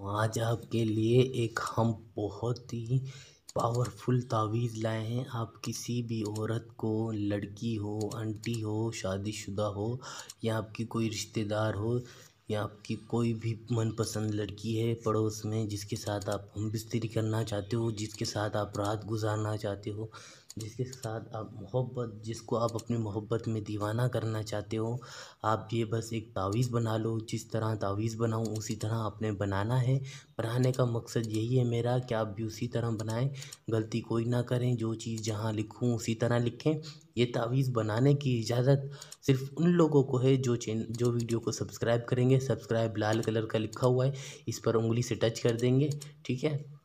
आज आपके लिए एक हम बहुत ही पावरफुल तावीज़ लाए हैं। आप किसी भी औरत को, लड़की हो, आंटी हो, शादीशुदा हो या आपकी कोई रिश्तेदार हो या आपकी कोई भी मनपसंद लड़की है पड़ोस में जिसके साथ आप हमबिस्तरी करना चाहते हो, जिसके साथ आप रात गुजारना चाहते हो, जिसके साथ आप जिसको आप अपनी मोहब्बत में दीवाना करना चाहते हो, आप ये बस एक तावीज़ बना लो। जिस तरह तावीज़ बनाऊँ उसी तरह आपने बनाना है। बनाने का मकसद यही है मेरा कि आप भी उसी तरह बनाएं, गलती कोई ना करें। जो चीज़ जहाँ लिखूँ उसी तरह लिखें। ये तावीज़ बनाने की इजाज़त सिर्फ़ उन लोगों को है जो वीडियो को सब्सक्राइब करेंगे। सब्सक्राइब लाल कलर का लिखा हुआ है, इस पर उंगली से टच कर देंगे, ठीक है।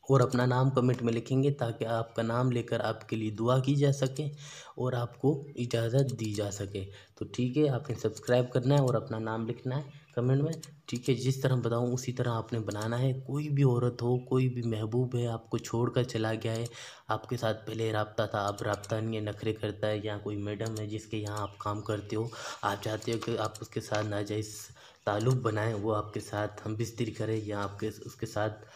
और अपना नाम कमेंट में लिखेंगे ताकि आपका नाम लेकर आपके लिए दुआ की जा सके और आपको इजाज़त दी जा सके। तो ठीक है, आपने सब्सक्राइब करना है और अपना नाम लिखना है कमेंट में, ठीक है। जिस तरह बताऊँ उसी तरह आपने बनाना है। कोई भी औरत हो, कोई भी महबूब है, आपको छोड़कर चला गया है, आपके साथ पहले राब्ता था, अब राब्ता नहीं है, नखरे करता है, या कोई मैडम है जिसके यहाँ आप काम करते हो, आप चाहते हो कि आप उसके साथ नाजायज़ ताल्लुक़ बनाएं, वो आपके साथ हमबिस्तरी करे या आपके उसके साथ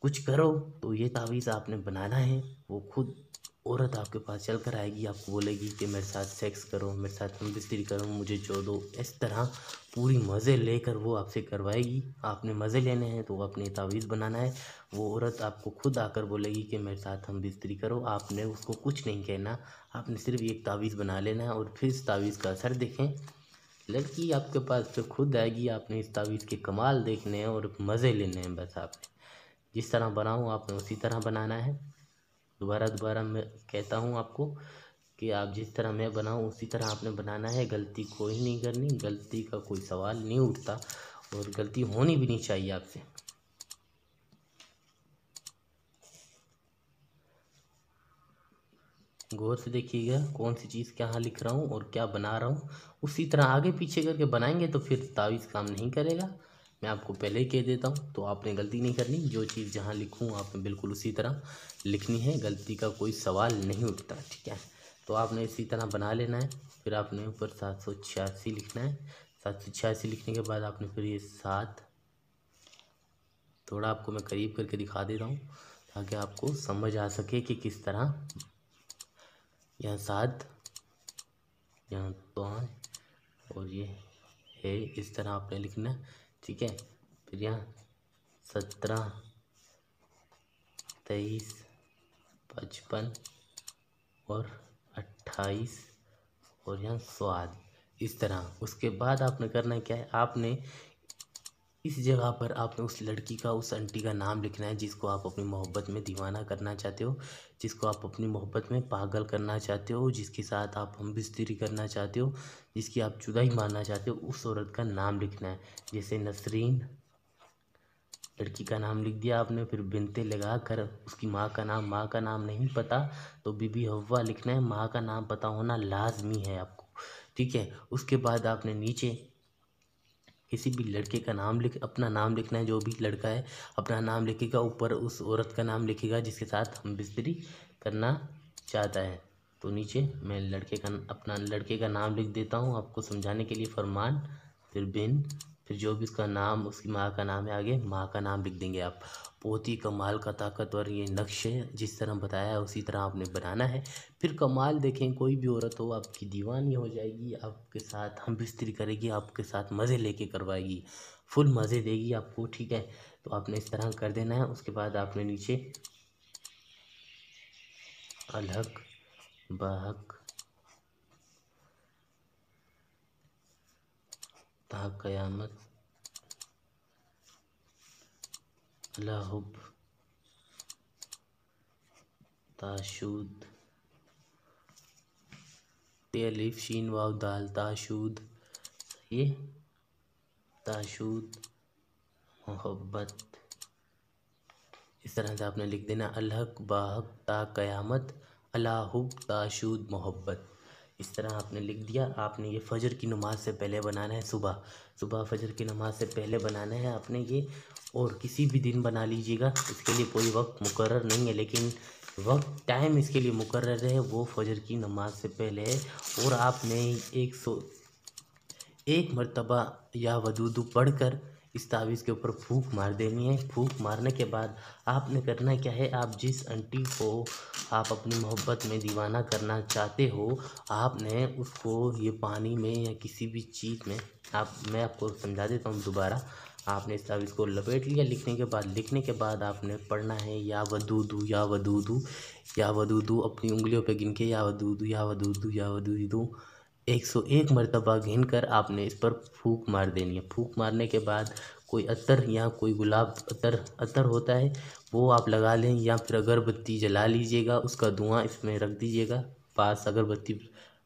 कुछ करो, तो ये तावीज़ आपने बनाना है। वो खुद औरत आपके पास चल कर आएगी, आपको बोलेगी कि मेरे साथ सेक्स करो, मेरे साथ हमबिस्तरी करो, मुझे जो दो। इस तरह पूरी मज़े लेकर वो आपसे करवाएगी। आपने मज़े लेने हैं तो अपनी तावीज़ बनाना है। वो औरत आपको खुद आकर बोलेगी कि मेरे साथ हमबिस्तरी करो। आपने उसको कुछ नहीं कहना, आपने सिर्फ एक तावीज़ बना लेना है और फिर इस तावीज़ का असर देखें। लड़की आपके पास फिर खुद आएगी। आपने इस तावीज़ के कमाल देखने हैं और मज़े लेने हैं बस आपने। जिस तरह बनाऊँ आपने उसी तरह बनाना है। दोबारा दोबारा मैं कहता हूँ आपको कि आप जिस तरह मैं बनाऊँ उसी तरह आपने बनाना है। गलती कोई नहीं करनी, गलती का कोई सवाल नहीं उठता और गलती होनी भी नहीं चाहिए आपसे। गौर से देखिएगा कौन सी चीज़ कहाँ लिख रहा हूँ और क्या बना रहा हूँ। उसी तरह आगे पीछे करके बनाएंगे तो फिर तावीज़ काम नहीं करेगा। मैं आपको पहले ही कह देता हूँ, तो आपने गलती नहीं करनी। जो चीज़ जहाँ लिखूँ आपने बिल्कुल उसी तरह लिखनी है, गलती का कोई सवाल नहीं उठता, ठीक है। तो आपने इसी तरह बना लेना है। फिर आपने ऊपर 786 लिखना है। 786 लिखने के बाद आपने फिर ये 7, थोड़ा आपको मैं करीब करके दिखा देता हूँ ताकि आपको समझ आ सके कि किस तरह। यहाँ 7, यहाँ 5 और ये है, इस तरह आपने लिखना है, ठीक है। फिर यहाँ 17, 23, 55 और 28 और यहाँ स्वाद, इस तरह। उसके बाद आपने करना क्या है, आपने इस जगह पर आपने उस लड़की का, उस आंटी का नाम लिखना है जिसको आप अपनी मोहब्बत में दीवाना करना चाहते हो, जिसको आप अपनी मोहब्बत में पागल करना चाहते हो, जिसके साथ आप हमबिस्तरी करना चाहते हो, जिसकी आप जुदाई मारना चाहते हो। उस औरत का नाम लिखना है। जैसे नसरीन, लड़की का नाम लिख दिया आपने। फिर बिनते लगा कर उसकी माँ का नाम नहीं पता तो बीबी हव्वा लिखना है। माँ का नाम पता होना लाजमी है आपको, ठीक है। उसके बाद आपने नीचे किसी भी लड़के का नाम अपना नाम लिखना है। जो भी लड़का है अपना नाम लिखेगा, ऊपर उस औरत का नाम लिखेगा जिसके साथ हम बिस्तरी करना चाहता है। तो नीचे मैं अपना लड़के का नाम लिख देता हूँ आपको समझाने के लिए। फरमान, फिर बिन, फिर जो भी उसका नाम, उसकी माँ का नाम है, आगे माँ का नाम लिख देंगे आप। बहुत ही कमाल का ताकतवर ये नक्श है। जिस तरह बताया है उसी तरह आपने बनाना है। फिर कमाल देखें, कोई भी औरत हो आपकी दीवानी हो जाएगी, आपके साथ हम बिस्तरी करेगी, आपके साथ मज़े लेके करवाएगी, फुल मज़े देगी आपको, ठीक है। तो आपने इस तरह कर देना है। उसके बाद आपने नीचे अलहक बहक ता क़यामत अला हुब ताशूद, ते अलिफ शीन वाव दाल ताशूद, ये ताशूद मोहब्बत, इस तरह से आपने लिख देना। अलहक बाहक ता क़यामत अला हुब ताशूद मोहब्बत, इस तरह आपने लिख दिया। आपने ये फ़जर की नमाज से पहले बनाना है। सुबह फ़जर की नमाज से पहले बनाना है आपने ये। और किसी भी दिन बना लीजिएगा, इसके लिए कोई वक्त मुकर्रर नहीं है, लेकिन वक्त टाइम इसके लिए मुकर्रर है, वो फ़जर की नमाज से पहले है। और आपने 101 मरतबा या वदूदू पढ़कर इस तावीज़ के ऊपर फूंक मार देनी है। फूंक मारने के बाद आपने करना क्या है, आप जिस आंटी को आप अपनी मोहब्बत में दीवाना करना चाहते हो, आपने उसको ये पानी में या किसी भी चीज़ में मैं आपको समझा देता हूँ दोबारा। आपने इस तावीज़ को लपेट लिया। लिखने के बाद आपने पढ़ना है या वदूदू या वदूदू या वदूदू, अपनी उंगलियों पे गिन के या वदूदू या वदूदू या वदूदू 101 मरतबा गिन कर आपने इस पर फूंक मार देनी है। फूंक मारने के बाद कोई अत्तर या कोई गुलाब अत्तर होता है वो आप लगा लें, या फिर अगरबत्ती जला लीजिएगा, उसका धुआं इसमें रख दीजिएगा पास, अगरबत्ती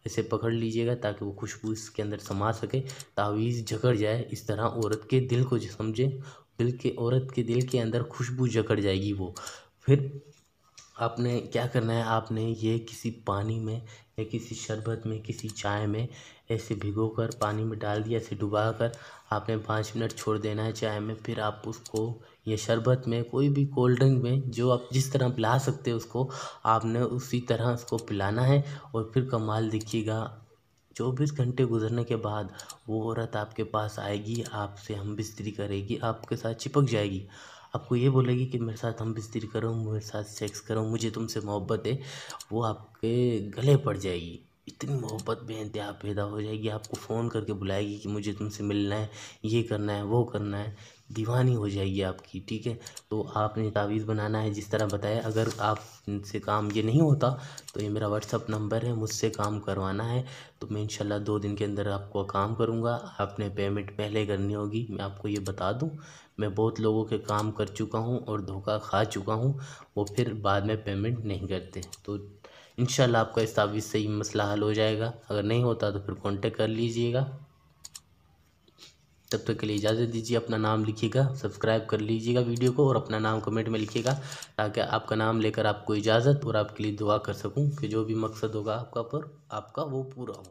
ऐसे पकड़ लीजिएगा ताकि वो खुशबू इसके अंदर समा सके, तावीज़ जकड़ जाए। इस तरह औरत के दिल को समझे, औरत के दिल के अंदर खुशबू जकड़ जाएगी वो। फिर आपने क्या करना है, आपने ये किसी पानी में या किसी शरबत में, किसी चाय में ऐसे भिगोकर पानी में डाल दिया, ऐसे डुबा कर आपने 5 मिनट छोड़ देना है चाय में। फिर आप उसको ये शरबत में, कोई भी कोल्ड ड्रिंक में, जो आप जिस तरह पिला सकते हो उसको, आपने उसी तरह उसको पिलाना है। और फिर कमाल देखिएगा, 24 घंटे गुजरने के बाद वो औरत आपके पास आएगी, आपसे हमबिस्तरी करेगी, आपके साथ चिपक जाएगी, आपको ये बोलेगी कि मेरे साथ हमबिस्तरी करो, मेरे साथ सेक्स करो, मुझे तुमसे मोहब्बत है। वो आपके गले पड़ जाएगी, इतनी मोहब्बत बेइंतहा पैदा हो जाएगी, आपको फ़ोन करके बुलाएगी कि मुझे तुमसे मिलना है, ये करना है, वो करना है, दीवानी हो जाएगी आपकी। ठीक है, तो आपने तावीज़ बनाना है जिस तरह बताया। अगर आपसे काम ये नहीं होता तो ये मेरा व्हाट्सअप नंबर है, मुझसे काम करवाना है तो मैं इंशाल्लाह 2 दिन के अंदर आपको काम करूँगा। आपने पेमेंट पहले करनी होगी, मैं आपको ये बता दूँ। मैं बहुत लोगों के काम कर चुका हूँ और धोखा खा चुका हूँ, वो फिर बाद में पेमेंट नहीं करते। तो इंशाल्लाह आपका इस तावीज़ से ही मसला हल हो जाएगा। अगर नहीं होता तो फिर कांटेक्ट कर लीजिएगा। तब तक के लिए इजाज़त दीजिए। अपना नाम लिखिएगा, सब्सक्राइब कर लीजिएगा वीडियो को और अपना नाम कमेंट में लिखिएगा, ताकि आपका नाम लेकर आपको इजाज़त और आपके लिए दुआ कर सकूं कि जो भी मकसद होगा आपका वो पूरा हो।